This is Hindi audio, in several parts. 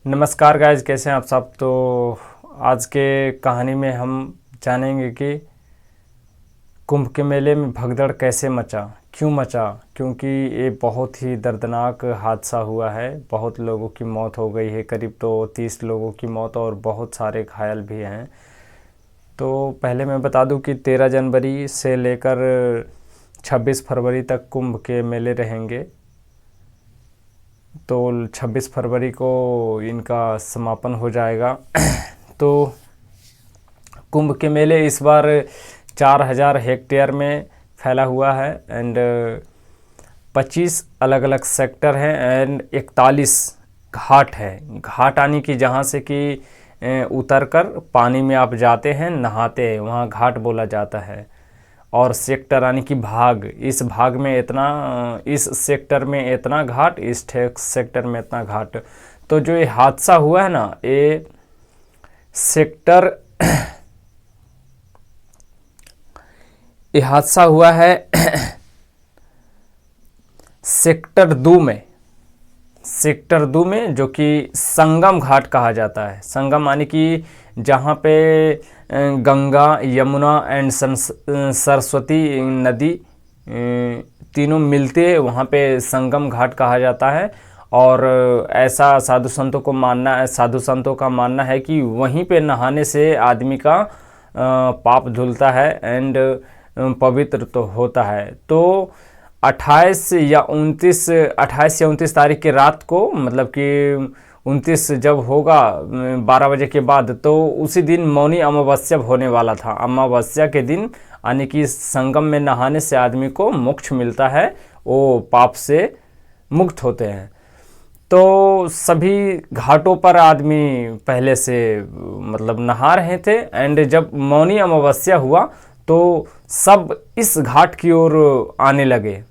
नमस्कार गाइज, कैसे हैं आप सब। तो आज के कहानी में हम जानेंगे कि कुंभ के मेले में भगदड़ कैसे मचा, क्यों मचा। क्योंकि ये बहुत ही दर्दनाक हादसा हुआ है, बहुत लोगों की मौत हो गई है, करीब तो 30 लोगों की मौत और बहुत सारे घायल भी हैं। तो पहले मैं बता दूं कि 13 जनवरी से लेकर 26 फरवरी तक कुंभ के मेले रहेंगे। तो 26 फरवरी को इनका समापन हो जाएगा। तो कुंभ के मेले इस बार 4000 हेक्टेयर में फैला हुआ है एंड 25 अलग अलग सेक्टर हैं एंड 41 घाट है। घाट आने की जहाँ से कि उतर कर पानी में आप जाते हैं, नहाते हैं, वहाँ घाट बोला जाता है। और सेक्टर यानी कि भाग, इस भाग में इतना, इस सेक्टर में इतना घाट, इस सेक्टर में इतना घाट। तो जो ये हादसा हुआ है ना, ये सेक्टर ये हादसा हुआ है सेक्टर 2 में जो कि संगम घाट कहा जाता है। संगम यानी कि जहाँ पे गंगा, यमुना एंड सरस्वती नदी तीनों मिलते हैं, वहाँ पे संगम घाट कहा जाता है। और ऐसा साधु संतों का मानना है कि वहीं पे नहाने से आदमी का पाप धुलता है एंड पवित्र तो होता है। तो 28 या 29 तारीख की रात को, मतलब कि 29 जब होगा 12 बजे के बाद, तो उसी दिन मौनी अमावस्या होने वाला था। अमावस्या के दिन यानी कि संगम में नहाने से आदमी को मोक्ष मिलता है, वो पाप से मुक्त होते हैं। तो सभी घाटों पर आदमी पहले से मतलब नहा रहे थे एंड जब मौनी अमावस्या हुआ तो सब इस घाट की ओर आने लगे।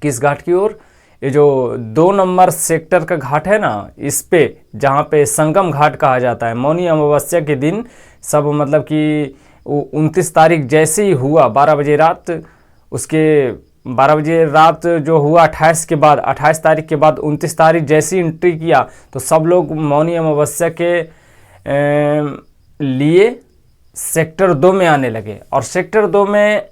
किस घाट की ओर? ये जो 2 नंबर सेक्टर का घाट है ना, इस पे जहाँ पे संगम घाट कहा जाता है। मौनी अमावस्या के दिन सब, मतलब कि 29 तारीख जैसे ही हुआ 12 बजे रात, उसके 12 बजे रात जो हुआ 28 के बाद, 28 तारीख के बाद 29 तारीख जैसे ही एंट्री किया तो सब लोग मौनी अमावस्या के लिए सेक्टर 2 में आने लगे। और सेक्टर 2 में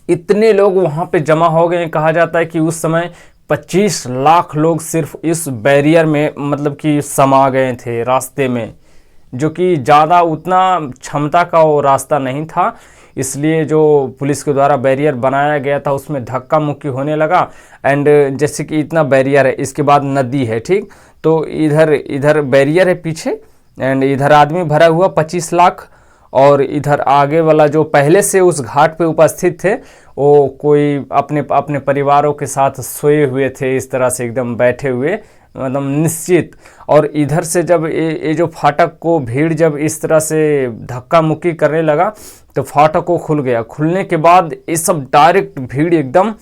इतने लोग वहाँ पे जमा हो गए, कहा जाता है कि उस समय 25 लाख लोग सिर्फ इस बैरियर में, मतलब कि समा गए थे रास्ते में, जो कि ज़्यादा उतना क्षमता का वो रास्ता नहीं था। इसलिए जो पुलिस के द्वारा बैरियर बनाया गया था उसमें धक्का मुक्की होने लगा। एंड जैसे कि इतना बैरियर है, इसके बाद नदी है, ठीक, तो इधर बैरियर है पीछे एंड इधर आदमी भरा हुआ 25 लाख, और इधर आगे वाला जो पहले से उस घाट पे उपस्थित थे वो कोई अपने परिवारों के साथ सोए हुए थे, इस तरह से एकदम बैठे हुए, मतलब निश्चित। और इधर से जब ये जो फाटक को भीड़ जब इस तरह से धक्का मुक्की करने लगा तो फाटक को खुल गया। खुलने के बाद ये सब डायरेक्ट भीड़ एकदम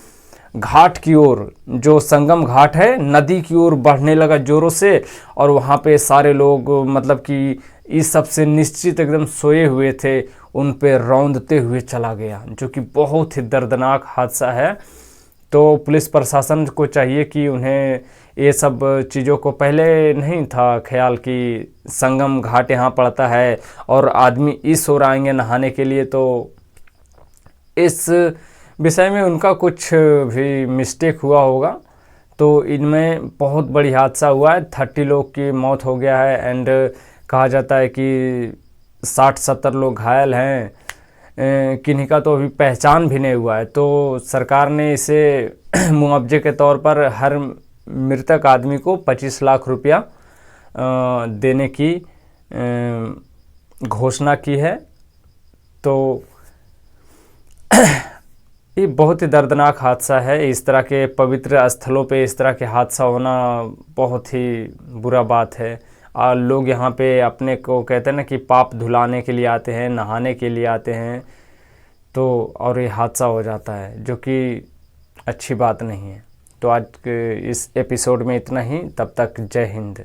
घाट की ओर, जो संगम घाट है, नदी की ओर बढ़ने लगा जोरों से। और वहाँ पे सारे लोग, मतलब कि इस सब से निश्चित एकदम सोए हुए थे, उन पे रौंदते हुए चला गया, जो कि बहुत ही दर्दनाक हादसा है। तो पुलिस प्रशासन को चाहिए कि उन्हें ये सब चीज़ों को, पहले नहीं था ख्याल कि संगम घाट यहाँ पड़ता है और आदमी इस ओर आएंगे नहाने के लिए, तो इस विषय में उनका कुछ भी मिस्टेक हुआ होगा। तो इनमें बहुत बड़ी हादसा हुआ है, 30 लोग की मौत हो गया है एंड कहा जाता है कि 60-70 लोग घायल हैं। किन्हीं का तो अभी पहचान भी नहीं हुआ है। तो सरकार ने इसे मुआवजे के तौर पर हर मृतक आदमी को 25 लाख रुपया देने की घोषणा की है। तो ये बहुत ही दर्दनाक हादसा है। इस तरह के पवित्र स्थलों पे इस तरह के हादसा होना बहुत ही बुरा बात है। और लोग यहाँ पे अपने को, कहते हैं ना कि पाप धुलाने के लिए आते हैं, नहाने के लिए आते हैं, तो और ये हादसा हो जाता है, जो कि अच्छी बात नहीं है। तो आज के इस एपिसोड में इतना ही। तब तक जय हिंद।